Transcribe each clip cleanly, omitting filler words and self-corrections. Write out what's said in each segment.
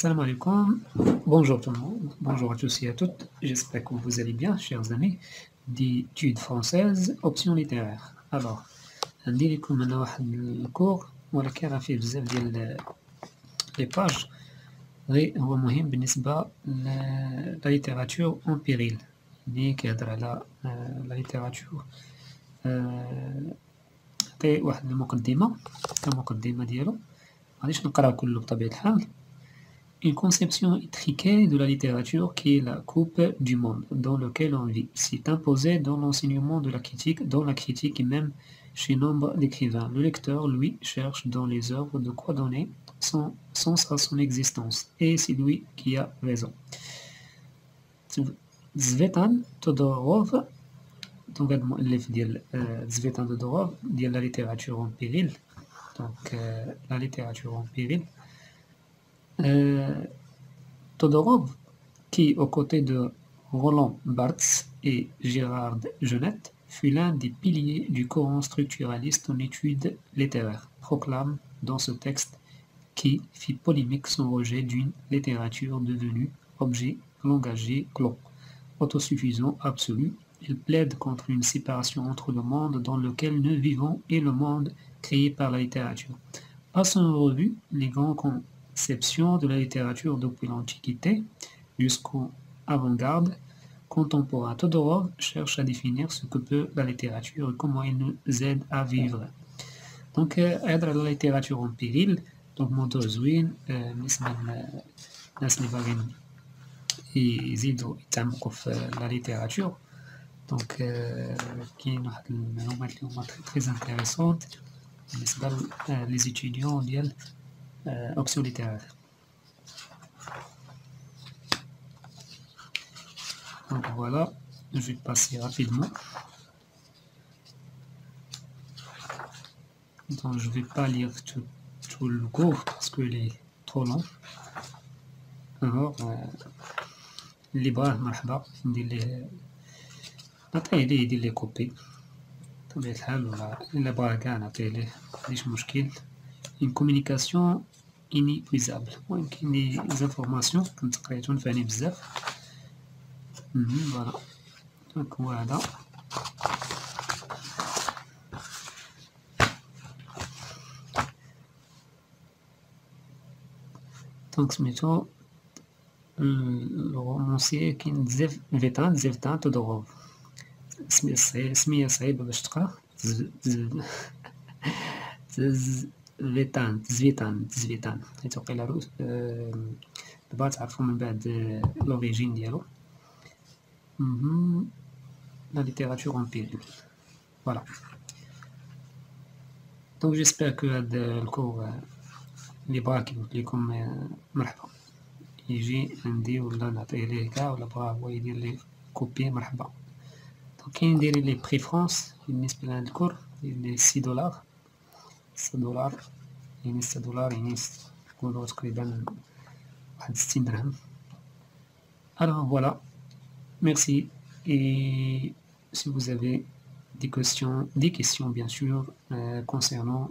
Salam alaikum, bonjour tout le monde, bonjour à tous et à toutes, j'espère que vous allez bien, chers amis d'études françaises, option littéraire. Alors, عندي لكم أنا واحد الكور ولكن راه فيه بزاف ديال لي باج، غير هو مهم بالنسبة لا ليتيراتور اون بيريل، يعني كيهضر على لا ليتيراتور. نعطي واحد المقدمة كمقدمة ديالو، مغاديش نقرا كلو بطبيعة الحال. Une conception étriquée de la littérature qui est la coupe du monde dans lequel on vit s'est imposée dans l'enseignement de la critique, dans la critique et même chez nombre d'écrivains. Le lecteur, lui, cherche dans les œuvres de quoi donner sens à son existence. Et c'est lui qui a raison. Zvetan Todorov, donc المؤلف ديال Zvetan Todorov ديال la littérature en péril, donc la littérature en péril. Todorov, qui, aux côtés de Roland Barthes et Gérard Genette, fut l'un des piliers du courant structuraliste en études littéraires, proclame dans ce texte qui fit polémique son rejet d'une littérature devenue objet langagier clos, autosuffisant absolu. Il plaide contre une séparation entre le monde dans lequel nous vivons et le monde créé par la littérature. Passons en revue les grands conceptions de la littérature depuis l'Antiquité jusqu'au avant-garde contemporain. Todorov cherche à définir ce que peut la littérature et comment elle nous aide à vivre. Donc, la littérature en péril, donc موضوع زوين بالنسبة للناس اللي باغيين يزيدوا يتعمقوا في لا ليتيراتور. دونك كاين واحد المعلومات اللي هما تري انتريسونت بالنسبة لي زيتيديون ديال option littéraire. Donc voilà, je vais passer rapidement. Donc je ne vais pas lire tout le cours parce qu'il est trop long. Alors, اللي بغاه مرحبا ندير ليه نعطيه ليه يدير لي كوبي بطبيعة الحال، ولا إلا بغاه كاع نعطيه ليه مفيش مشكل. Une communication inépuisable. المهم كاين لي زانفورماسيون كنت قريتهم فاني بزاف. فوالا دونك هو هذا. دونك سميتو الرومونسيي كاين زيفتان تودوروف، سمية صعيبة باش تقرا. زفيتان حيت وقيلا روس دابا تعرفو من بعد لوريجين ديالو. La littérature en péril. Voilà. Donc j'espère que le cours اللي بغا كيقول لكم مرحبا يجي عندي ولا نعطيه ليه كاع، ولا بغا هو يدير لي كوبي مرحبا. دونك كاين ندير لي بري فرانس بالنسبة لهاد الكور ديال $6 $6 يعني $6 يعني نقولو تقريبا واحد 60 درهم. Alors voilà, merci. Et si vous avez des questions bien sûr concernant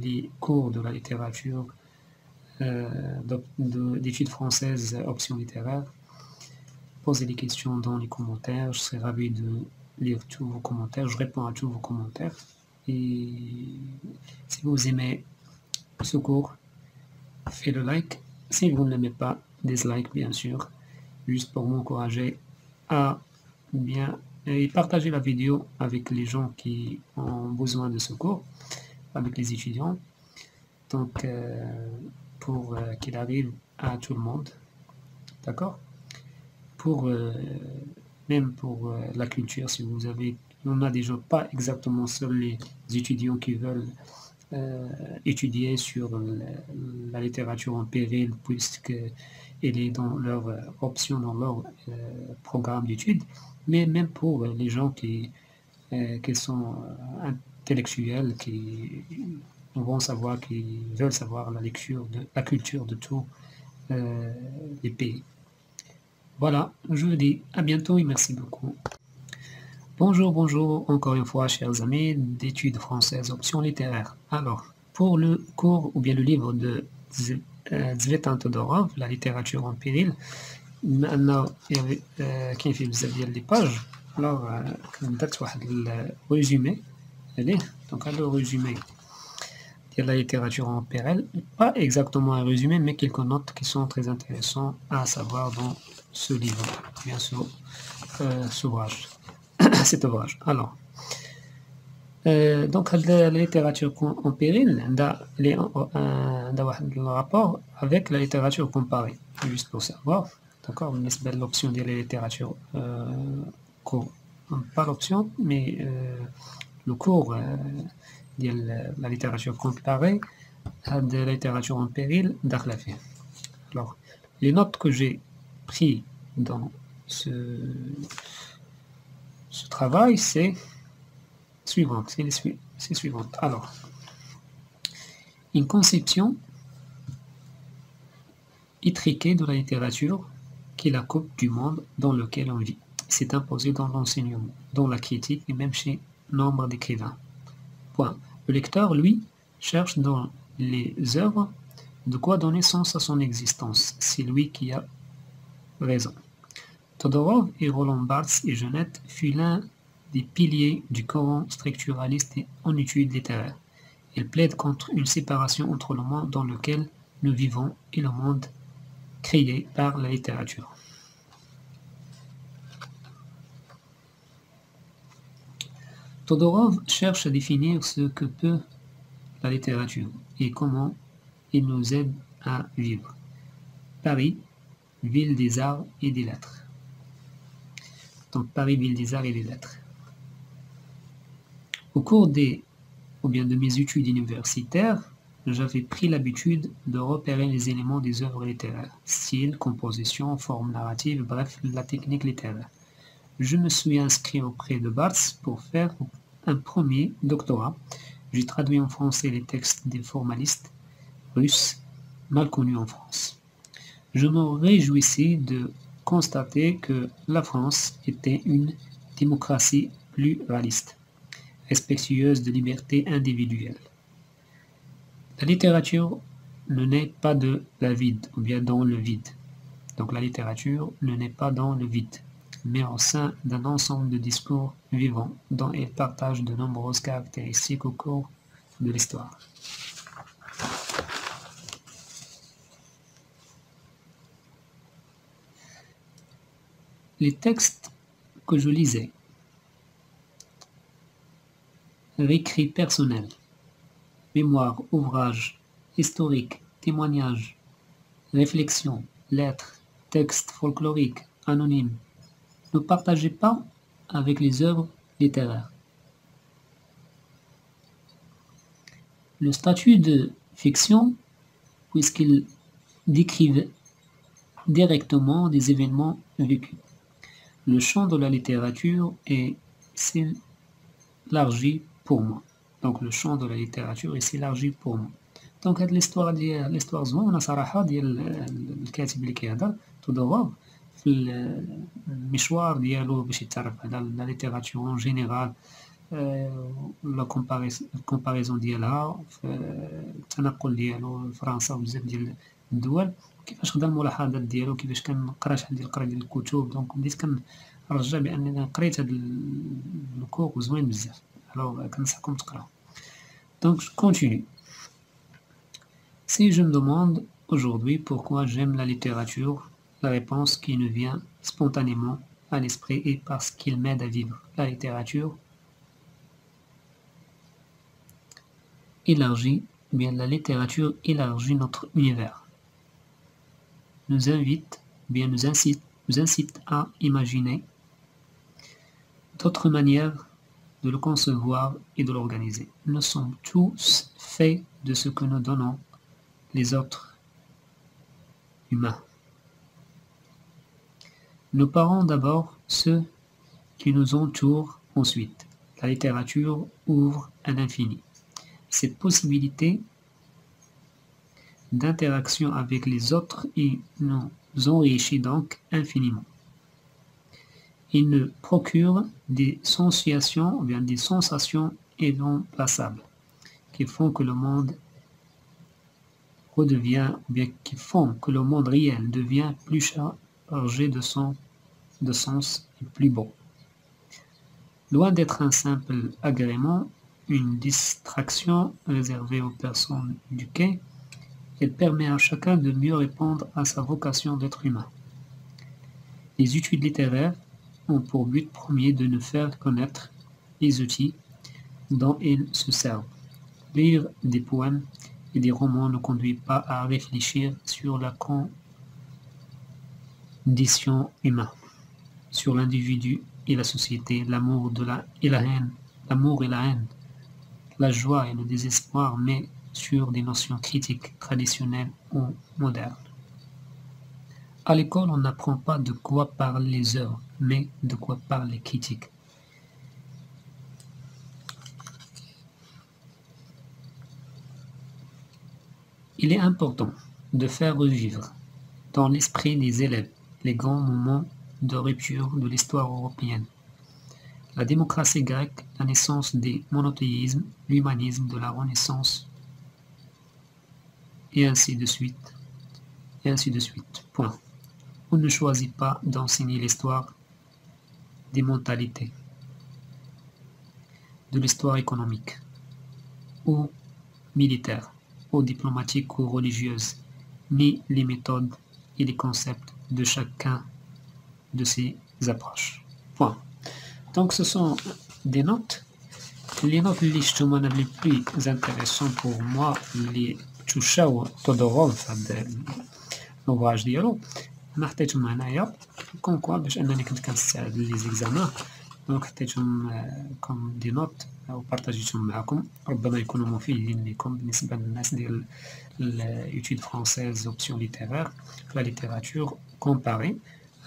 les cours de la littérature d'études françaises option littéraire, posez des questions dans les commentaires. Je serai ravi de lire tous vos commentaires. Je réponds à tous vos commentaires. Et si vous aimez ce cours, faites le like. Si vous ne l'aimez pas, dislike bien sûr, juste pour m'encourager à bien et partager la vidéo avec les gens qui ont besoin de ce cours, avec les étudiants, donc pour qu'il arrive à tout le monde, d'accord, pour même pour la culture. Si vous avez, on a déjà pas exactement seuls les étudiants qui veulent étudier sur la littérature en péril, puisqu'elle est dans leur option, dans leur programme d'études, mais même pour les gens qui sont intellectuels, qui vont savoir, qui veulent savoir la culture de tous les pays. Voilà, je vous dis à bientôt et merci beaucoup. Bonjour, encore une fois, chers amis d'études françaises, option littéraire. Alors, pour le cours ou bien le livre de Tzvetan Todorov, la littérature en péril. Maintenant, il y avait كاين فيه بزاف ديال لي باج. Alors درت واحد الرésumé. Allez, donc le résumé de la littérature en péril, pas exactement un résumé, mais quelques notes qui sont très intéressantes à savoir dans ce livre, bien sûr, cet ouvrage. Cet ouvrage. Alors, donc la littérature en péril, on a un rapport avec la littérature comparée, juste pour savoir. D'accord, بالنسبة l'option de la littérature pas l'option, mais le cours de la littérature comparée de la littérature en péril داخلة فيه. Alors, les notes que j'ai prises dans ce travail, c'est suivante, c'est suivante. Alors, une conception étriquée de la littérature qui est la coupe du monde dans lequel on vit. C'est imposé dans l'enseignement, dans la critique et même chez nombre d'écrivains. Point. Le lecteur, lui, cherche dans les œuvres de quoi donner sens à son existence. C'est lui qui a raison. Todorov et Roland Barthes et Genette fut l'un des piliers du courant structuraliste en études littéraires. Il plaide contre une séparation entre le monde dans lequel nous vivons et le monde créé par la littérature. Todorov cherche à définir ce que peut la littérature et comment il nous aide à vivre. Paris, ville des arts et des lettres. Donc Paris, ville des arts et des lettres. Au cours de mes études universitaires, j'avais pris l'habitude de repérer les éléments des œuvres littéraires, style, composition, forme narrative, bref, la technique littéraire. Je me suis inscrit auprès de Barthes pour faire un premier doctorat. J'ai traduit en français les textes des formalistes russes mal connus en France. Je me réjouissais de constater que la France était une démocratie pluraliste, respectueuse de liberté individuelle. La littérature ne naît pas de la vide, ou bien dans le vide. Donc la littérature ne naît pas dans le vide, mais au sein d'un ensemble de discours vivants dont elle partage de nombreuses caractéristiques au cours de l'histoire. Les textes que je lisais, récrits personnels, mémoires, ouvrages, historiques, témoignages, réflexions, lettres, textes folkloriques, anonymes, ne partageaient pas avec les œuvres littéraires. Le statut de fiction, puisqu'il décrivait directement des événements vécus. Le champ de la littérature s'élargit pour moi. Donc le champ de la littérature s'élargit pour moi. دونك هاد l'histoire زوينه صراحه ديال الكاتب اللي كيهضر تودورov في المشوار ديالو باش يتعرف على لا ليتيراتور اون جينيرال لا كومباريزون ديالها في التنقل ديالو لفرنسا وبزاف ديال الدول كيفاش خدا الملاحظات ديالو كيفاش كنقرا شحال ديال القرا ديال الكتب دونك بديت كنرجع بانني قريت هاد الكور زوين بزاف الوغ كنصحكم تقراو دونك كونتيني. Si je me demande aujourd'hui pourquoi j'aime la littérature, la réponse qui nous vient spontanément à l'esprit est parce qu'il m'aide à vivre. La littérature élargit notre univers. Nous incite à imaginer d'autres manières de le concevoir et de l'organiser. Nous sommes tous faits de ce que nous donnons les autres humains. Nous parlons d'abord ceux qui nous entourent ensuite. La littérature ouvre un infini. Cette possibilité d'interaction avec les autres nous enrichit donc infiniment. Il nous procure des sensations, ou bien des sensations irremplaçables qui font que le monde redevient, ou bien qui font que le monde réel devient plus chargé de sens et plus beau. Loin d'être un simple agrément, une distraction réservée aux personnes éduquées, elle permet à chacun de mieux répondre à sa vocation d'être humain. Les études littéraires ont pour but premier de nous faire connaître les outils dont ils se servent. Lire des poèmes et des romans ne conduit pas à réfléchir sur la condition humaine, sur l'individu et la société, l'amour et la haine, la joie et le désespoir, mais sur des notions critiques traditionnelles ou modernes. À l'école, on n'apprend pas de quoi parlent les œuvres, mais de quoi parlent les critiques. Il est important de faire revivre dans l'esprit des élèves les grands moments de rupture de l'histoire européenne. La démocratie grecque, la naissance des monothéismes, l'humanisme de la Renaissance, et ainsi de suite, et ainsi de suite. Point. On ne choisit pas d'enseigner l'histoire des mentalités, de l'histoire économique, ou militaire, ou diplomatique ou religieuse, ni les méthodes et les concepts de chacun de ces approches. Point. Donc ce sont des notes. Les notes les plus intéressantes pour moi, les تشوشاو تودوغوف هاد l'ouvrage ديالو انا حطيتهم هنايا كون كوا باش انني كنت كنستعد لي زيكزامان دونك حطيتهم كوم دي نوت وبارطاجيتهم معكم ربما يكونوا مفيدين لكم بالنسبه للناس ديال l'étude française option littéraire la littérature comparée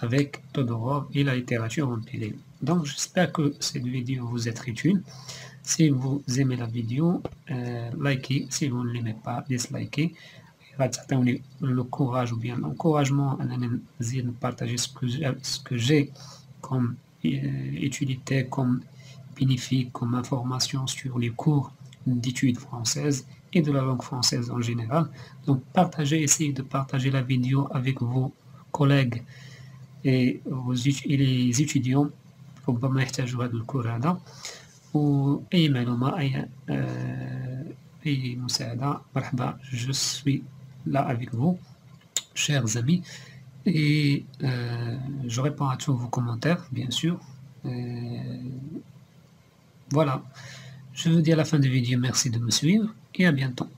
avec Todorov et la littérature empirique. Donc j'espère que cette vidéo vous est utile. Si vous aimez la vidéo, likez. Si vous ne l'aimez pas, dislikez. تعطيوني le courage ou bien l'encouragement أنني نزيد partager ce que j'ai comme utilité, comme bénéfique, comme information sur les cours d'études françaises et de la langue française en général. Donc partagez, essayez de partager la vidéo avec vos collègues et les étudiants ربما يحتاجوا هذا الكور هذا وأي معلومة أي مساعدة مرحبا. Je suis là avec vous, chers amis, et je réponds à tous vos commentaires, bien sûr. Voilà, je vous dis à la fin de la vidéo, merci de me suivre et à bientôt.